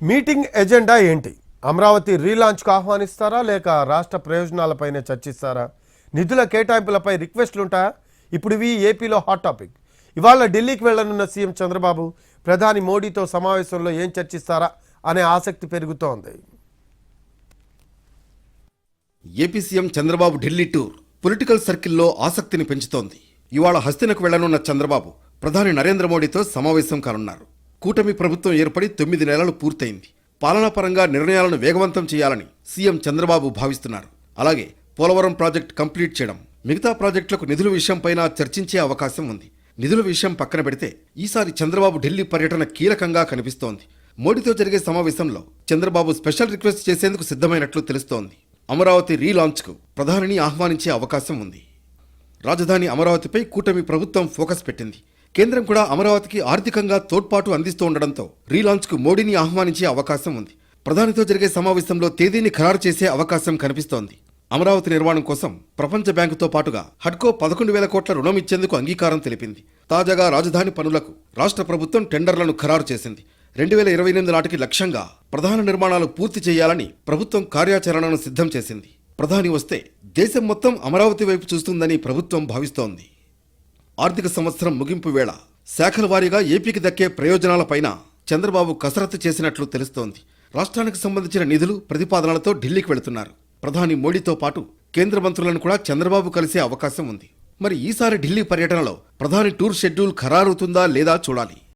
Meeting agenda ఏంటి? అమరావతి రీలాంచ్కు ఆహ్వానిస్తారా లేక రాష్ట్ర ప్రయోజనాలపైనే చర్చిస్తారా? నిధుల కేటాయింపులపై రిక్వెస్ట్లుంటాయా? ఇప్పుడు ఇవి ఏపీలో హాట్ టాపిక్. ఇవాళ ఢిల్లీకి వెళ్లనున్న సీఎం చంద్రబాబు ప్రధాని మోడీతో సమావేశంలో ఏం చర్చిస్తారా అనే ఆసక్తి పెరుగుతోంది. AP CM Chandrababu Delhi tour political సర్కిల్లో ఆసక్తిని పెంచుతోంది. ఇవాళ హస్తినకు వెళ్లనున్న చంద్రబాబు ప్రధాని నరేంద్ర మోడీతో సమావేశం కానున్నారు. కూటమి ప్రభుత్వం ఏర్పడి 9 నెలలు పూర్తయింది. పాలనాపరంగా నిర్ణయాలను వేగవంతం చేయాలని సీఎం చంద్రబాబు భావిస్తున్నారు. అలాగే పోలవరం ప్రాజెక్టు కంప్లీట్ చేయడం, మిగతా ప్రాజెక్టులకు నిధుల విషయంపైన చర్చించే అవకాశం ఉంది. నిధుల విషయం పక్కన పెడితే ఈసారి చంద్రబాబు ఢిల్లీ పర్యటన కీలకంగా కనిపిస్తోంది. మోడీతో జరిగే సమావేశంలో చంద్రబాబు స్పెషల్ రిక్వెస్ట్ చేసేందుకు సిద్ధమైనట్లు తెలుస్తోంది. అమరావతి రీలాంచ్కు ప్రధానిని ఆహ్వానించే అవకాశం ఉంది. రాజధాని అమరావతిపై కూటమి ప్రభుత్వం ఫోకస్ పెట్టింది. కేంద్రం కూడా అమరావతికి ఆర్థికంగా తోడ్పాటు అందిస్తూ ఉండడంతో రీలాంచ్కు మోడీని ఆహ్వానించే అవకాశం ఉంది. ప్రధానితో జరిగే సమావేశంలో తేదీని ఖరారు చేసే అవకాశం కనిపిస్తోంది. అమరావతి నిర్మాణం కోసం ప్రపంచ బ్యాంకుతో పాటుగా హడ్కో 11,000 కోట్ల రుణం ఇచ్చేందుకు అంగీకారం తెలిపింది. తాజాగా రాజధాని పనులకు రాష్ట్ర ప్రభుత్వం టెండర్లను ఖరారు చేసింది. 2028 నాటికి లక్ష్యంగా ప్రధాన నిర్మాణాలు పూర్తి చేయాలని ప్రభుత్వం కార్యాచరణను సిద్ధం చేసింది. ప్రధాని వస్తే దేశం మొత్తం అమరావతి వైపు చూస్తుందని ప్రభుత్వం భావిస్తోంది. ఆర్థిక సంవత్సరం ముగింపు వేళ శాఖల వారీగా ఏపీకి దక్కే ప్రయోజనాలపైన చంద్రబాబు కసరత్తు చేసినట్లు తెలుస్తోంది. రాష్ట్రానికి సంబంధించిన నిధులు ప్రతిపాదనలతో ఢిల్లీకి వెళుతున్నారు. ప్రధాని మోడీతో పాటు కేంద్ర మంత్రులను కూడా చంద్రబాబు కలిసే అవకాశం ఉంది. మరి ఈసారి ఢిల్లీ పర్యటనలో ప్రధాని టూర్ షెడ్యూల్ ఖరారవుతుందా లేదా చూడాలి.